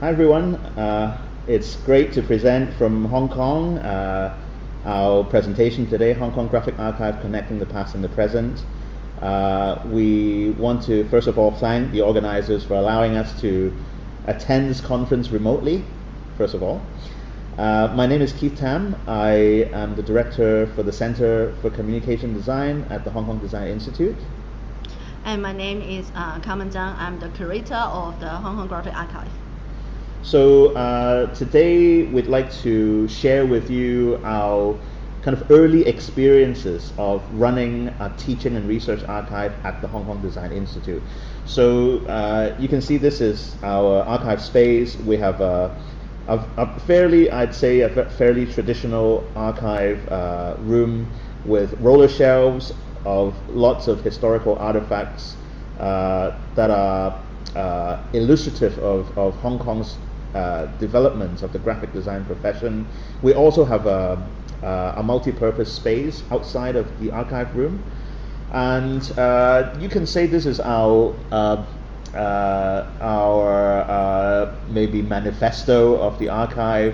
Hi everyone, it's great to present from Hong Kong. Our presentation today, Hong Kong Graphic Archive Connecting the Past and the Present. We want to first of all thank the organizers for allowing us to attend this conference remotely, first of all. My name is Keith Tam. I am the director for the Center for Communication Design at the Hong Kong Design Institute. And my name is Kaman. I'm the curator of the Hong Kong Graphic Archive. So today we'd like to share with you our kind of early experiences of running a teaching and research archive at the Hong Kong Design Institute. So you can see this is our archive space. We have a fairly, I'd say, a fairly traditional archive room with roller shelves of lots of historical artifacts that are illustrative of Hong Kong's development of the graphic design profession. We also have a multi-purpose space outside of the archive room, and you can say this is our maybe manifesto of the archive.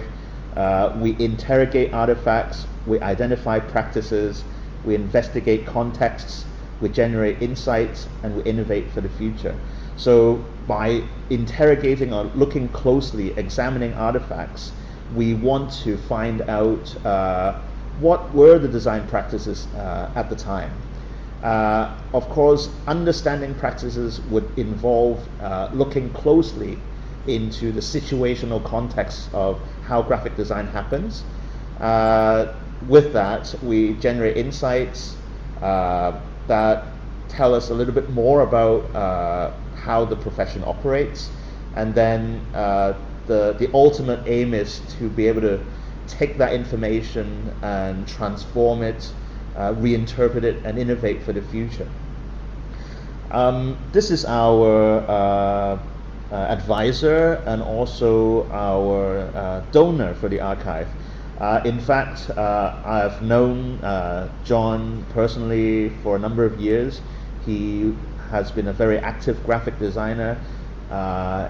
We interrogate artifacts, we identify practices, we investigate contexts, we generate insights, and we innovate for the future. So by interrogating or looking closely, examining artifacts, we want to find out what were the design practices at the time. Of course, understanding practices would involve looking closely into the situational context of how graphic design happens. With that, we generate insights that tell us a little bit more about how the profession operates, and then the ultimate aim is to be able to take that information and transform it, reinterpret it, and innovate for the future. This is our advisor and also our donor for the archive. In fact, I've known John personally for a number of years. He has been a very active graphic designer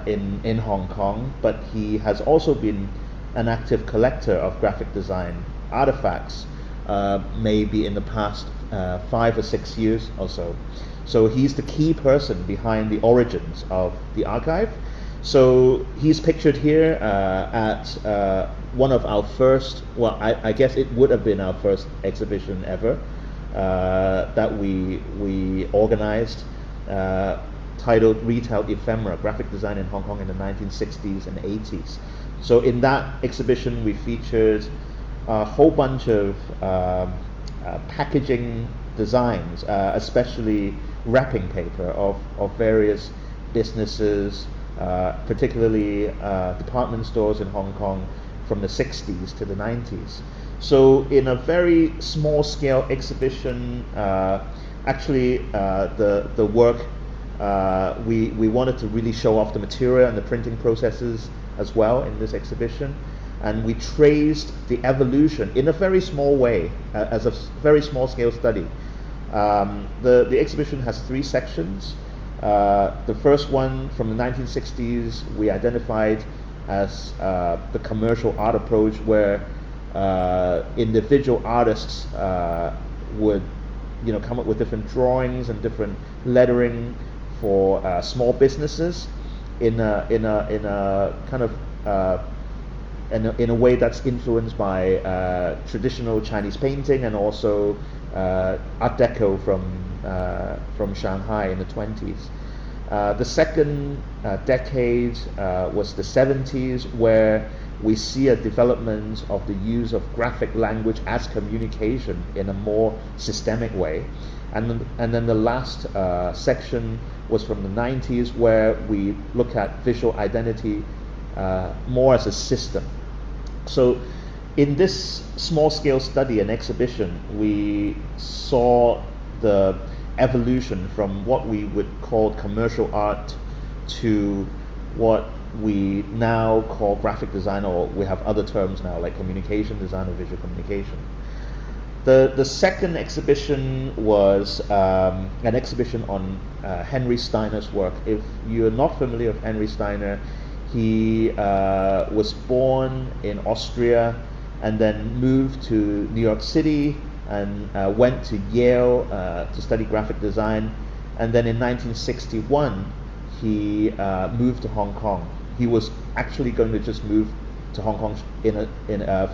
in Hong Kong, but he has also been an active collector of graphic design artifacts, maybe in the past 5 or 6 years or so. So he's the key person behind the origins of the archive. So he's pictured here at one of our first, well, I guess it would have been our first exhibition ever that we organized, titled Retail Ephemera, Graphic Design in Hong Kong in the 1960s and 80s. So in that exhibition we featured a whole bunch of packaging designs, especially wrapping paper of various businesses, particularly department stores in Hong Kong from the 60s to the 90s. So in a very small scale exhibition, actually the work, we wanted to really show off the material and the printing processes as well in this exhibition, and we traced the evolution in a very small way, as a very small scale study. The exhibition has 3 sections. The first one from the 1960s we identified as the commercial art approach, where individual artists would come up with different drawings and different lettering for small businesses in a kind of in a way that's influenced by traditional Chinese painting and also Art Deco from Shanghai in the 20s. The second decade was the 70s, where we see a development of the use of graphic language as communication in a more systemic way. And then the last section was from the 90s, where we look at visual identity more as a system. So in this small scale study and exhibition, we saw the evolution from what we would call commercial art to what we now call graphic design, or we have other terms now like communication design or visual communication. The second exhibition was an exhibition on Henry Steiner's work. If you're not familiar with Henry Steiner, He was born in Austria and then moved to New York City and went to Yale to study graphic design. And then in 1961, he moved to Hong Kong. He was actually going to just move to Hong Kong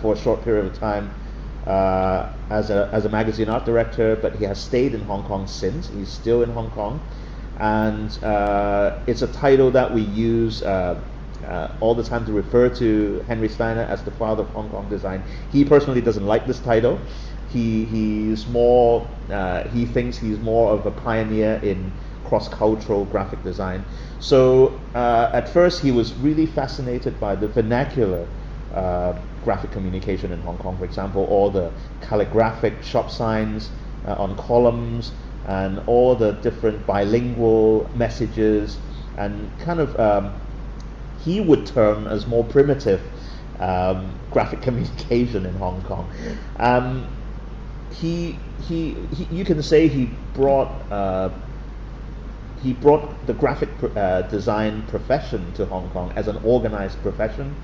for a short period of time as a magazine art director, but he has stayed in Hong Kong since. He's still in Hong Kong, and it's a title that we use all the time to refer to Henry Steiner as the father of Hong Kong design. He personally doesn't like this title. He's more he thinks he's more of a pioneer in cross-cultural graphic design. So at first he was really fascinated by the vernacular graphic communication in Hong Kong. For example, all the calligraphic shop signs on columns and all the different bilingual messages, and kind of he would term as more primitive graphic communication in Hong Kong. You can say he brought the graphic design profession to Hong Kong as an organized profession.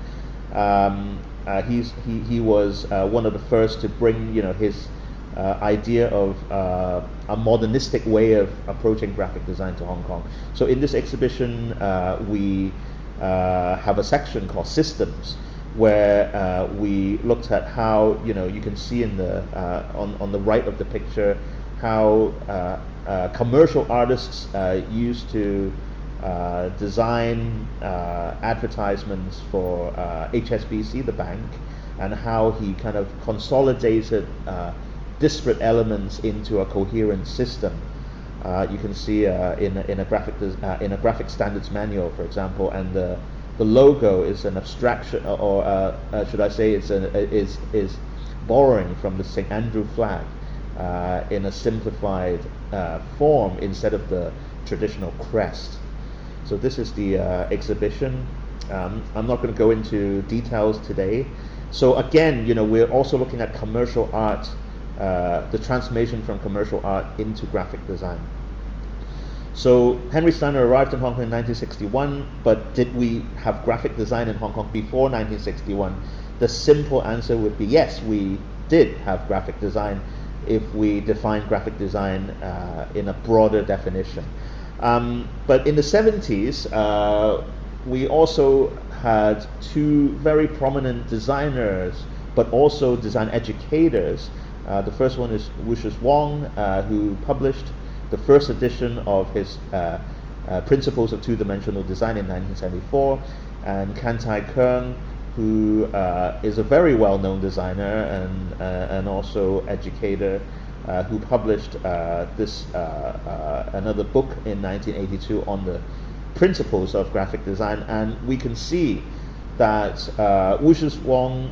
He was one of the first to bring his idea of a modernistic way of approaching graphic design to Hong Kong. So in this exhibition, we have a section called Systems, where we looked at how you can see in the on the right of the picture how commercial artists used to design advertisements for HSBC, the bank, and how he kind of consolidated disparate elements into a coherent system. You can see in a graphic standards manual, for example, and the logo is an abstraction, or should I say, is borrowing from the St. Andrew flag in a simplified form instead of the traditional crest. So this is the exhibition. I'm not going to go into details today. So again, we're also looking at commercial art, the transformation from commercial art into graphic design. So Henry Steiner arrived in Hong Kong in 1961, but did we have graphic design in Hong Kong before 1961? The simple answer would be yes, we did have graphic design if we define graphic design in a broader definition. But in the 70s, we also had two very prominent designers, but also design educators. The first one is Lucius Wong, who published the first edition of his Principles of Two-Dimensional Design in 1974, and Kan-Tai Keung, who is a very well-known designer and also educator, who published another book in 1982 on the principles of graphic design. And we can see that Lucius Wong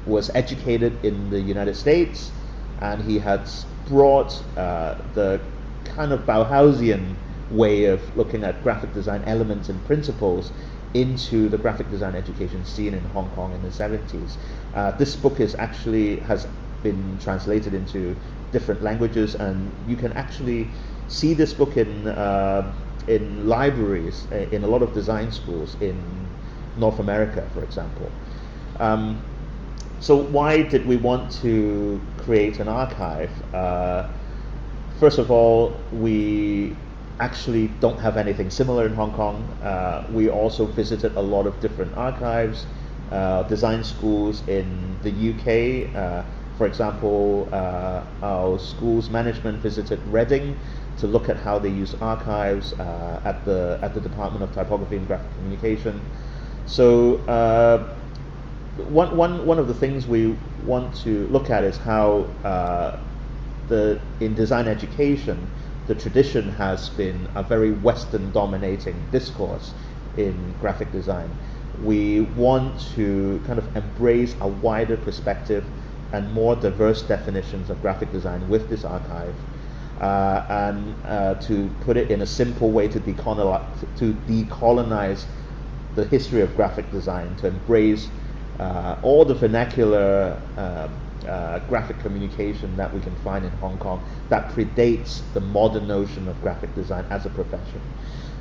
was educated in the United States, and he had brought the kind of Bauhausian way of looking at graphic design elements and principles into the graphic design education scene in Hong Kong in the 70s. This book has been translated into different languages, and you can actually see this book in libraries, in a lot of design schools in North America, for example. So why did we want to create an archive? First of all, we actually don't have anything similar in Hong Kong. We also visited a lot of different archives, design schools in the UK. For example, our school's management visited Reading to look at how they use archives at the Department of Typography and Graphic Communication. So one of the things we want to look at is how in design education, the tradition has been a very Western dominating discourse in graphic design. We want to kind of embrace a wider perspective and more diverse definitions of graphic design with this archive, and to put it in a simple way to decolonize the history of graphic design, to embrace all the vernacular graphic communication that we can find in Hong Kong that predates the modern notion of graphic design as a profession.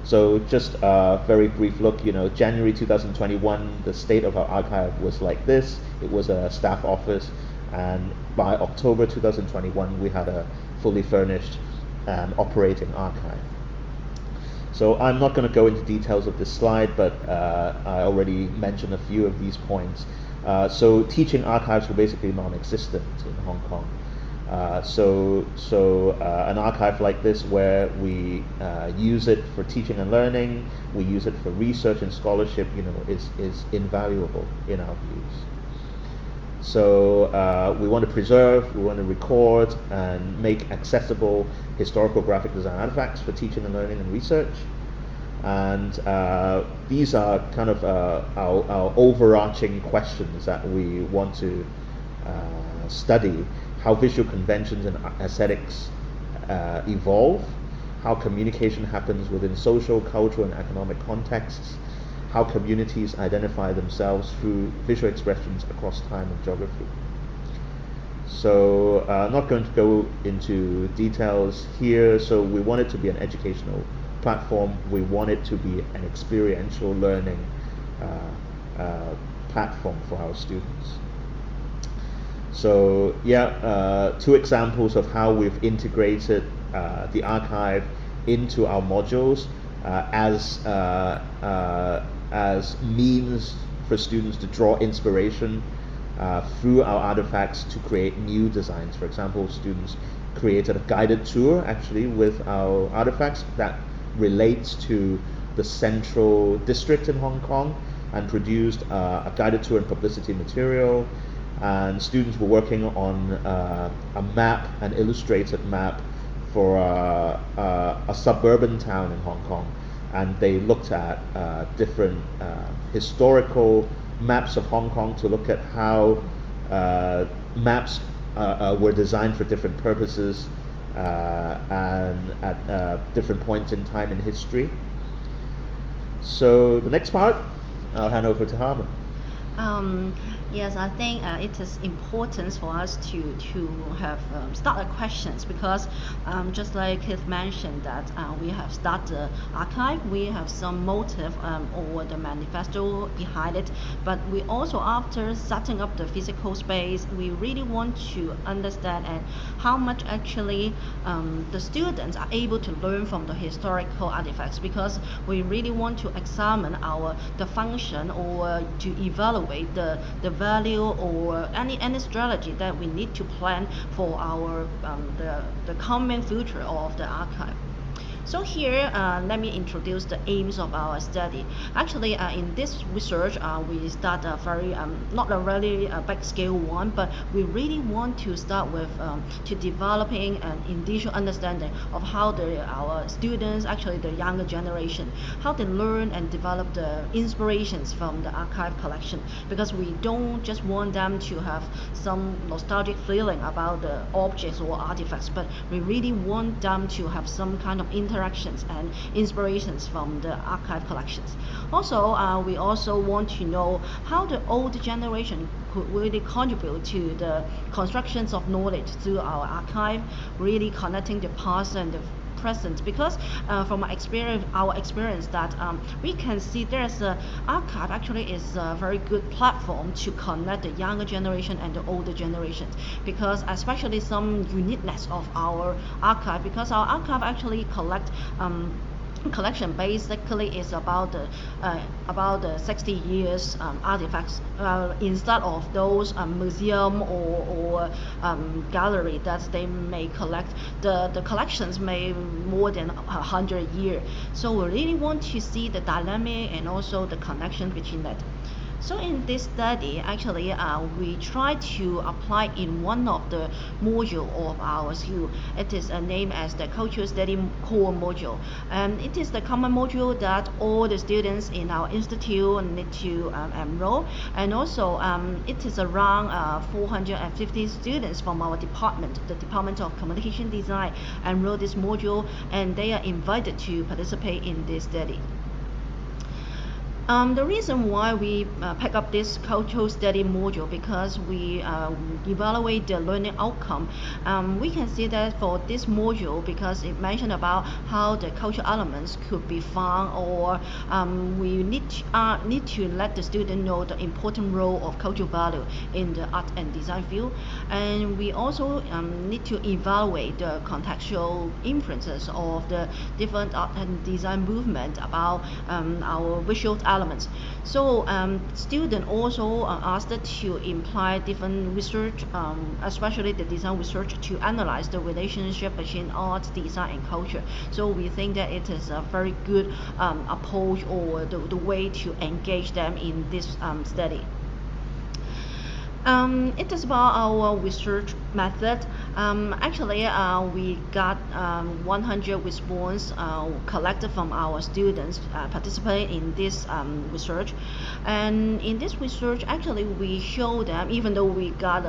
So just a very brief look, January 2021, the state of our archive was like this. It was a staff office, and by October 2021, we had a fully furnished and operating archive. So I'm not going to go into details of this slide, but I already mentioned a few of these points. So teaching archives were basically non-existent in Hong Kong. So an archive like this, where we use it for teaching and learning, we use it for research and scholarship, is invaluable in our views. So we want to preserve, we want to record and make accessible historical graphic design artifacts for teaching and learning and research. And these are kind of our overarching questions that we want to study: how visual conventions and aesthetics evolve, how communication happens within social, cultural, and economic contexts, how communities identify themselves through visual expressions across time and geography. So I'm not going to go into details here. So we want it to be an educational platform. We want it to be an experiential learning platform for our students. So two examples of how we've integrated the archive into our modules as means for students to draw inspiration through our artifacts to create new designs. For example, students created a guided tour actually with our artifacts that relates to the central district in Hong Kong, and produced a guided tour and publicity material. And students were working on a map, an illustrated map for a suburban town in Hong Kong, and they looked at different historical maps of Hong Kong to look at how maps were designed for different purposes and at different points in time in history. So the next part, I'll hand over to Harman. Yes, I think it is important for us to have started questions, because just like Keith mentioned that we have started the archive, we have some motive or the manifesto behind it, but we also, after setting up the physical space, we really want to understand and how much actually the students are able to learn from the historical artifacts, because we really want to examine the function or to evaluate the value or any strategy that we need to plan for our the coming future of the archive. So here, let me introduce the aims of our study. Actually, in this research, we start a very, not a really big scale one, but we really want to start with to developing an initial understanding of how our students, actually the younger generation, how they learn and develop the inspirations from the archive collection. Because we don't just want them to have some nostalgic feeling about the objects or artifacts, but we really want them to have some kind of interactions and inspirations from the archive collections. Also, we also want to know how the old generation could really contribute to the constructions of knowledge through our archive, really connecting the past and the present, because from our experience that we can see there's a archive actually is a very good platform to connect the younger generation and the older generations, because especially some uniqueness of our archive, because our archive actually collection basically is about the 60 years artifacts, instead of those museum or gallery that they may collect. The collections may more than 100 years. So we really want to see the dynamic and also the connection between that. So in this study, actually, we try to apply in one of the module of our school. It is named as the Cultural Study Core Module. And it is the common module that all the students in our institute need to enroll. And also, it is around 450 students from our department, the Department of Communication Design, enroll this module, and they are invited to participate in this study. The reason why we pick up this cultural study module because we evaluate the learning outcome. We can see that for this module because it mentioned about how the cultural elements could be found, or we need to let the student know the important role of cultural value in the art and design field, and we also need to evaluate the contextual influences of the different art and design movement about our visual elements. So students also asked to imply different research, especially the design research, to analyze the relationship between art, design, and culture. So we think that it is a very good approach or the way to engage them in this study. It is about our research method. Actually, we got 100 responses collected from our students participating in this research. And in this research, actually, we show them, even though we got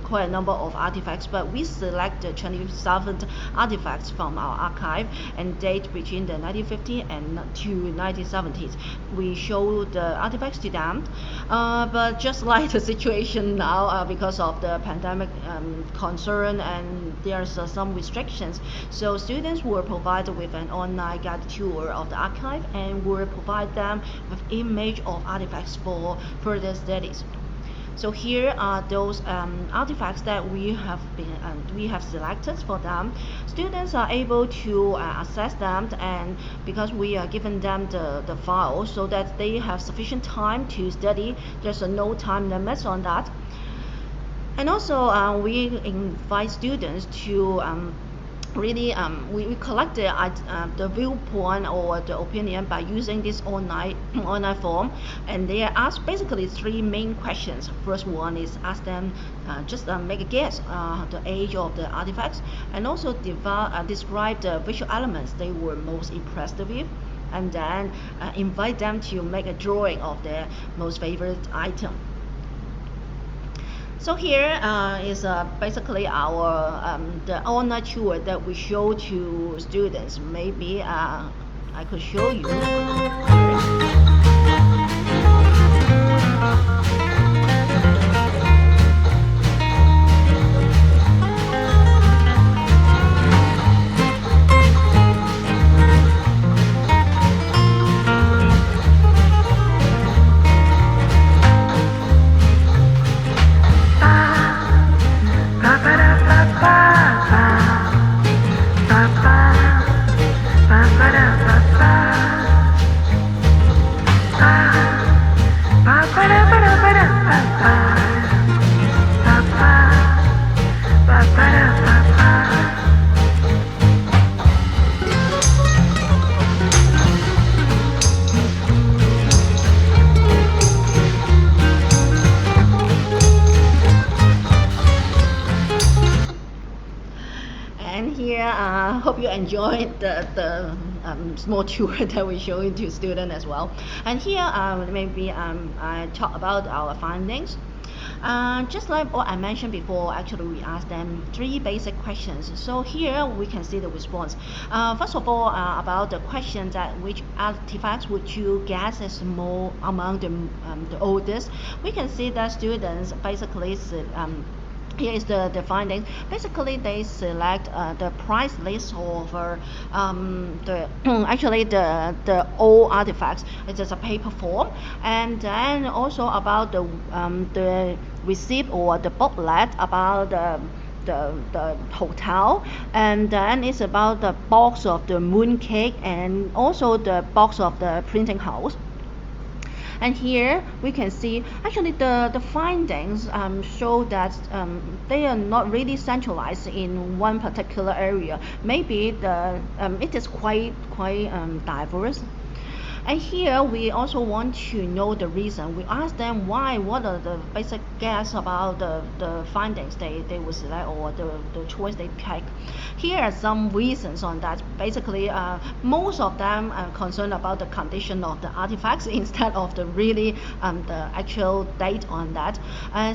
quite a number of artifacts, but we select the 27 artifacts from our archive and date between the 1950s and to 1970s. We show the artifacts to them, but just like the situation now because of the pandemic concern and there's some restrictions, so students were provided with an online guided tour of the archive and will provide them with image of artifacts for further studies. So here are those artifacts that we have selected for them. Students are able to access them, and because we are giving them the file so that they have sufficient time to study, there's no time limits on that. And also we invite students to really we collect the viewpoint or the opinion by using this online form, and they are asked basically three main questions. First one is ask them just make a guess the age of the artifacts, and also describe the visual elements they were most impressed with, and then invite them to make a drawing of their most favorite item. So here is basically our the online tour that we show to students. Maybe I could show you. Hope you enjoyed the small tour that we showed to students as well. And here maybe I talk about our findings. Just like what I mentioned before, actually we asked them three basic questions. So here we can see the response. First of all, about the question that which artifacts would you guess is more among the oldest, we can see that students basically here is the findings. Basically, they select the price list of actually the old artifacts. It is a paper form, and then also about the receipt or the booklet about the hotel, and then it's about the box of the mooncake and also the box of the printing house. And here we can see actually the findings show that they are not really centralized in one particular area. Maybe it is quite diverse. And here we also want to know the reason. We ask them why, what are the basic guess about the findings they would select or the choice they pick. Here are some reasons on that. Basically, most of them are concerned about the condition of the artifacts instead of the really the actual date on that.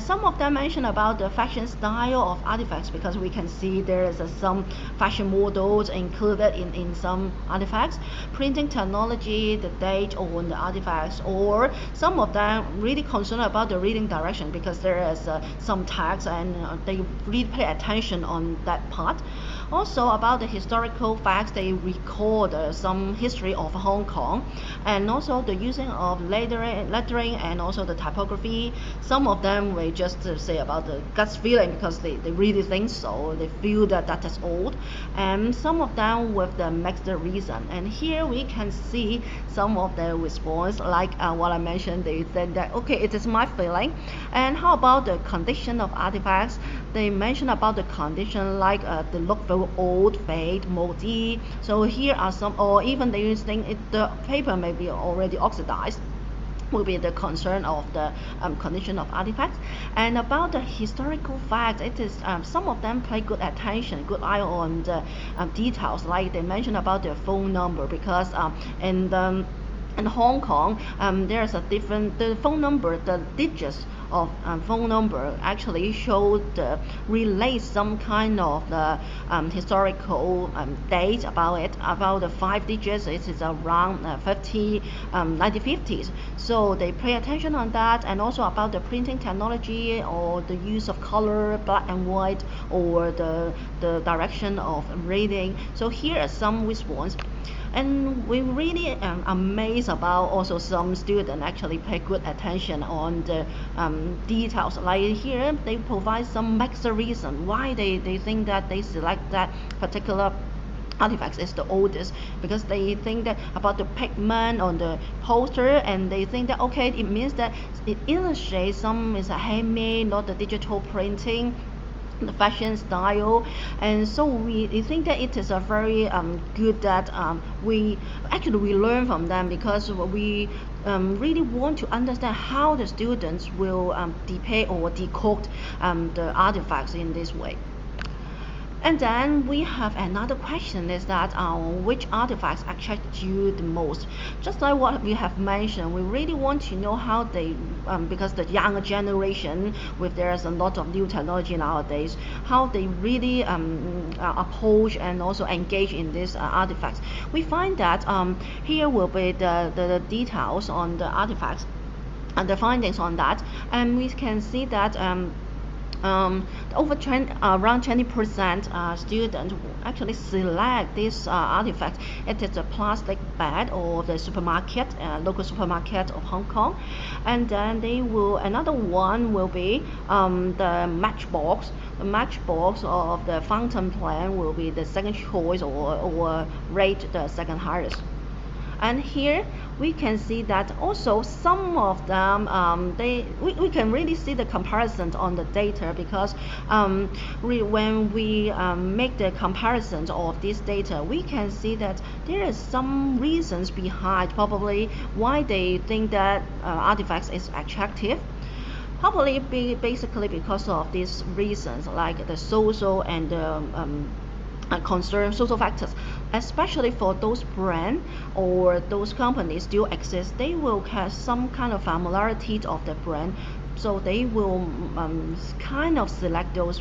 Some of them mention about the fashion style of artifacts, because we can see there is some fashion models included in some artifacts. Printing technology, the date on the artifacts, or some of them really concerned about the reading direction because there is some text and they really pay attention on that part. Also about the historical facts, they record some history of Hong Kong, and also the using of lettering and also the typography. Some of them will just say about the gut feeling because they really think so, they feel that is old, and some of them with the mixed reason. And here we can see some of the response, like what I mentioned. They said that okay, it is my feeling. And how about the condition of artifacts? They mention about the condition like the look very old, fade, moldy. So here are some, or even they think the paper may be already oxidized, will be the concern of the condition of artifacts. And about the historical facts, it is some of them pay good attention, good eye on the details, like they mention about their phone number, because in Hong Kong, there's a different, the phone number, the digits of phone number actually show relate some kind of the historical date about it. About the 5 digits, it is around 1950s. So they pay attention on that, and also about the printing technology or the use of color, black and white, or the direction of reading. So here are some response. And we really amazed about also some students actually pay good attention on the details. Like here, they provide some mixed reason why they think that they select that particular artifacts is the oldest, because they think that about the pigment on the poster, and they think that okay, it means that it illustrates some is a handmade, not the digital printing, the fashion style. And so we think that it is a very good that we learn from them, because we really want to understand how the students will depict or decode the artifacts in this way. And then we have another question, is that which artifacts attract you the most? Just like what we have mentioned, we really want to know how they, because the younger generation, with there's a lot of new technology nowadays, how they really approach and also engage in these artifacts. We find that here will be the details on the artifacts and the findings on that, and we can see that around 20% students actually select this artifact. It is a plastic bag or the supermarket, local supermarket of Hong Kong. And then they will, another one will be the matchbox. The matchbox of the fountain pen will be the second choice, or rate the second highest. And here we can see that also some of them we can really see the comparisons on the data, because when we make the comparisons of this data, we can see that there is some reasons behind probably why they think that artifacts is attractive. Probably basically because of these reasons, like the social and concern social factors, especially for those brands or those companies still exist. They will have some kind of familiarity of the brand, so they will kind of select those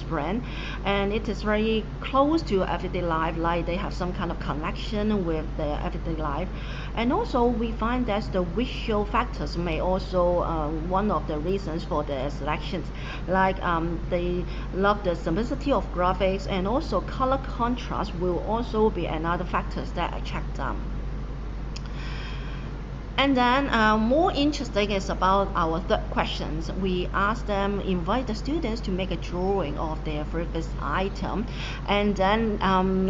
brands, and it is very close to everyday life, like they have some kind of connection with their everyday life. And also we find that the visual factors may also one of the reasons for the selections, like they love the simplicity of graphics, and also color contrast will also be another factors that attract them. And then more interesting is about our third questions. We ask them, invite the students to make a drawing of their favorite item, and then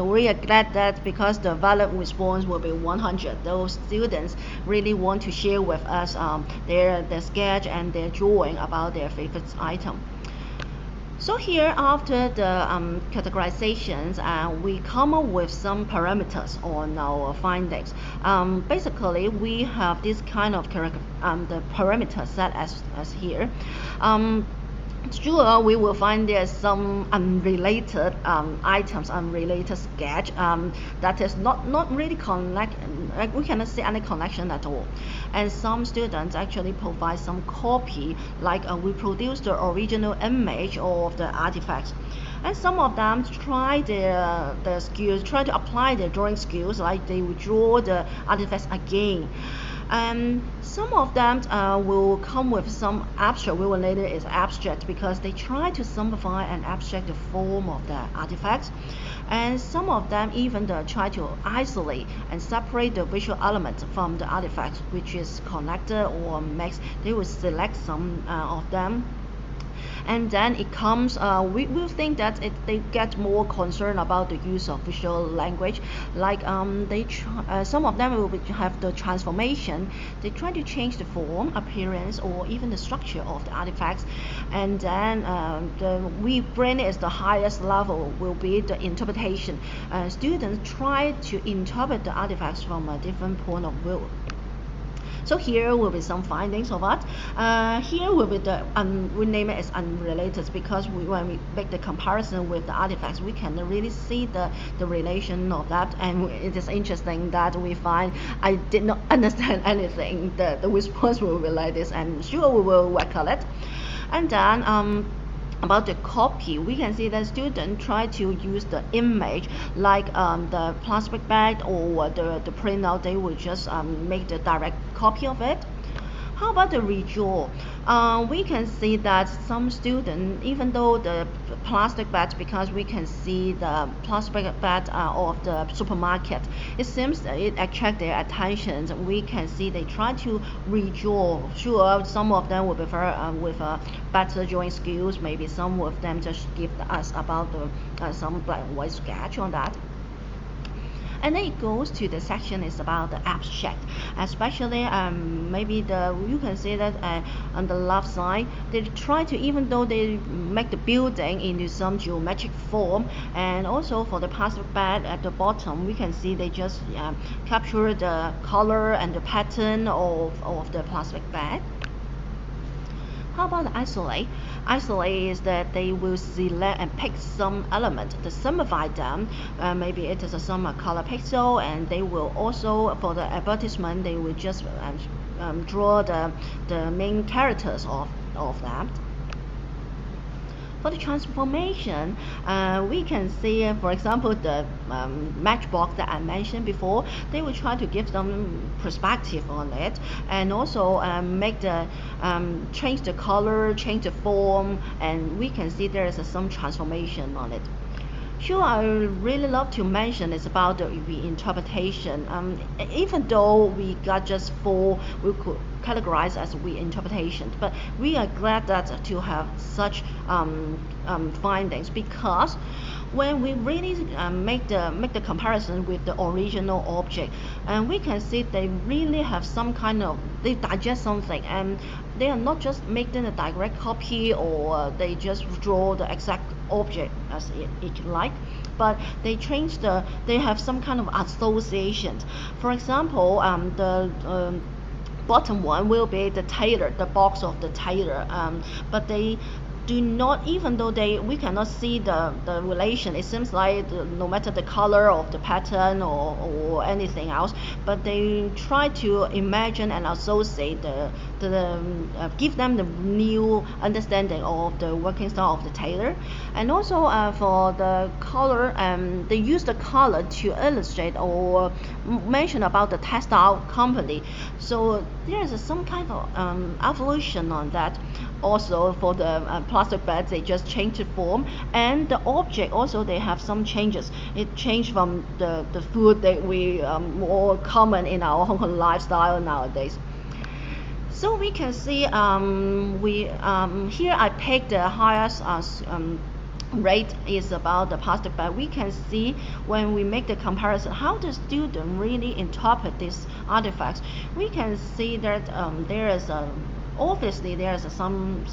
we are glad that because the valid response will be 100, those students really want to share with us their sketch and their drawing about their favorite item. So here, after the categorizations, we come up with some parameters on our findings. Basically, we have this kind of the parameter set as here. sure we will find there's some unrelated items, unrelated sketch that is not really connect, like we cannot see any connection at all. And some students actually provide some copy, like we produce the original image of the artifacts. And some of them try their skills, try to apply their drawing skills, like they will draw the artifacts again. And some of them will come with some abstract. We will label it as abstract because they try to simplify and abstract the form of the artifacts. And some of them even try to isolate and separate the visual elements from the artifacts, which is connected or mixed. They will select some of them. And then it comes, we will think that they get more concerned about the use of visual language, like some of them will have the transformation. They try to change the form, appearance, or even the structure of the artifacts. And then we bring it as the highest level will be the interpretation. Students try to interpret the artifacts from a different point of view. So here will be some findings of it. Here will be the, we name it as unrelated because when we make the comparison with the artifacts, we can really see the relation of that. And it is interesting that we find I did not understand anything. The response will be like this, and sure we will work on it. And then about the copy, we can see that students try to use the image, like the plastic bag or the printout. They will just make the direct copy of it. How about the redraw? We can see that some students, even though the plastic bags, because we can see the plastic bag of the supermarket, it seems that it attracts their attention. We can see they try to redraw. Sure, some of them will prefer with better drawing skills. Maybe some of them just give us about the some black and white sketch on that. And then it goes to the section is about the abstract, especially maybe you can see that on the left side they try to, even though they make the building into some geometric form, and also for the plastic bag at the bottom we can see they just capture the color and the pattern of the plastic bag. How about the isolate? Isolate is that they will select and pick some element to simplify them. Maybe it is some color pixel, and they will also, for the advertisement, they will just draw the main characters of that. For the transformation, we can see, for example, the matchbox that I mentioned before. They will try to give some perspective on it, and also change the color, change the form, and we can see there is some transformation on it. Sure, I really love to mention is about the reinterpretation. Even though we got just 4, we could categorize as reinterpretation, but we are glad that to have such findings, because when we really make the comparison with the original object, and we can see they really have some kind of, they digest something, and they are not just making a direct copy or they just draw the exact object as it like, but they have some kind of associations. For example, the bottom one will be the tailor, the box of the tailor, but they do not, even though we cannot see the relation, it seems like no matter the color of the pattern or anything else, but they try to imagine and associate give them the new understanding of the working style of the tailor. And also for the color, they use the color to illustrate or mention about the textile company. So there is some kind of evolution on that. Also for the plastic bags, they just change the form, and the object also they have some changes. It changed from the food that we more common in our Hong Kong lifestyle nowadays. So we can see here I picked the highest rate is about the plastic bag. We can see when we make the comparison how the student really interpret these artifacts. We can see that there is obviously there's some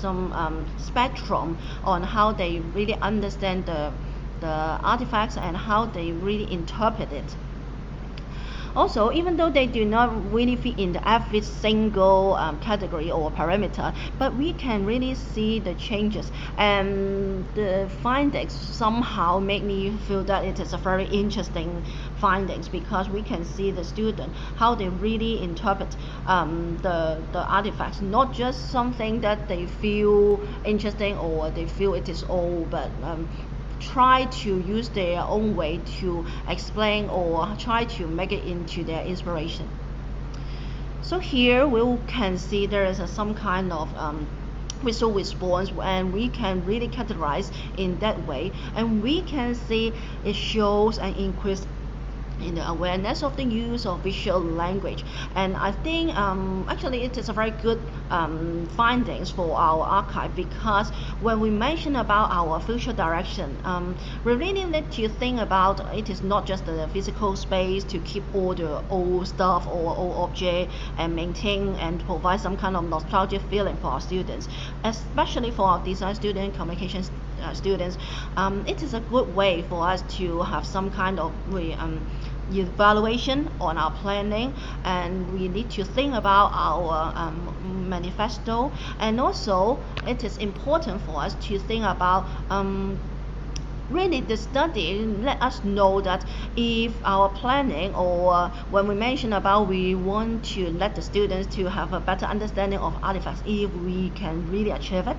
spectrum on how they really understand the artifacts and how they really interpret it. Also, even though they do not really fit in every single category or parameter, but we can really see the changes, and the findings somehow make me feel that it is a very interesting findings, because we can see the student how they really interpret the artifacts, not just something that they feel interesting or they feel it is old, but try to use their own way to explain or try to make it into their inspiration. So here we can see there is some kind of visual response, and we can really categorize in that way, and we can see it shows an increase in the awareness of the use of visual language. And I think actually it is a very good findings for our archive, because when we mention about our future direction, we really need to think about it is not just the physical space to keep all the old stuff or old object and maintain and provide some kind of nostalgic feeling for our students, especially for our design student, communication students. It is a good way for us to have some kind of evaluation on our planning, and we need to think about our manifesto, and also it is important for us to think about really the study let us know that if our planning, or when we mention about we want to let the students to have a better understanding of artifacts, if we can really achieve it.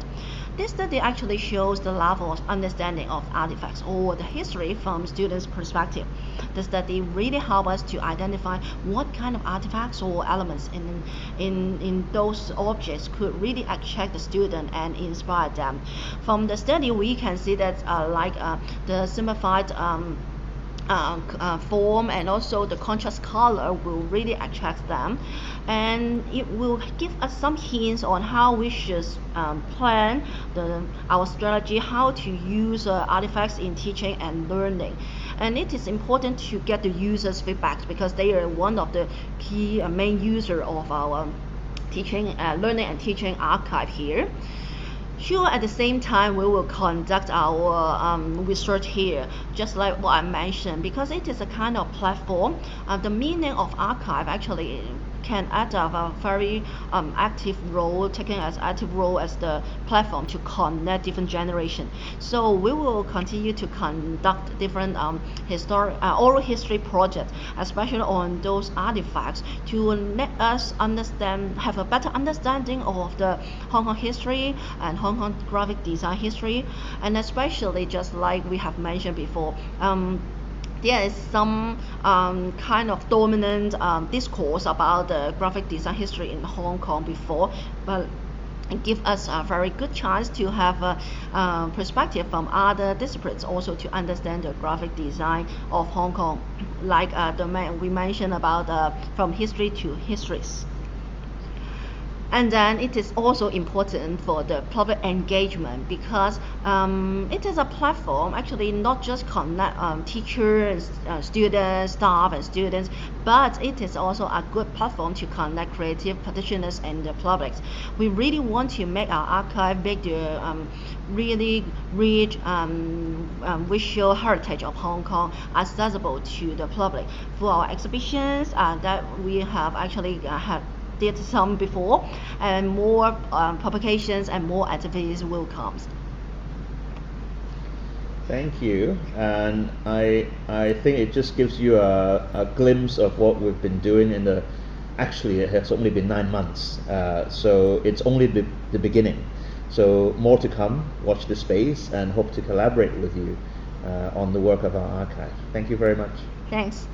This study actually shows the level of understanding of artifacts or the history from students' perspective. The study really helps us to identify what kind of artifacts or elements in those objects could really attract the student and inspire them. From the study, we can see that the simplified form and also the contrast color will really attract them, and it will give us some hints on how we should plan our strategy, how to use artifacts in teaching and learning. And it is important to get the users' feedback, because they are one of the key main user of our teaching, learning and teaching archive here. Sure, at the same time, we will conduct our research here, just like what I mentioned, because it is a kind of platform. The meaning of archive actually can add a very active role, taking as active role as the platform to connect different generations. So we will continue to conduct different oral history projects, especially on those artifacts, to let us understand, have a better understanding of the Hong Kong history and Hong Kong graphic design history, and especially just like we have mentioned before, there is some kind of dominant discourse about the graphic design history in Hong Kong before, but it gives us a very good chance to have a perspective from other disciplines also to understand the graphic design of Hong Kong, like we mentioned about from history to histories. And then it is also important for the public engagement, because it is a platform actually not just connect teachers, students, staff and students, but it is also a good platform to connect creative practitioners and the public. We really want to make our archive make the really rich visual heritage of Hong Kong accessible to the public through our exhibitions that we have actually did some before, and more publications and more activities will come. Thank you, and I think it just gives you a glimpse of what we've been doing actually it has only been 9 months, so it's only the beginning. So more to come. Watch the space and hope to collaborate with you on the work of our archive. Thank you very much. Thanks.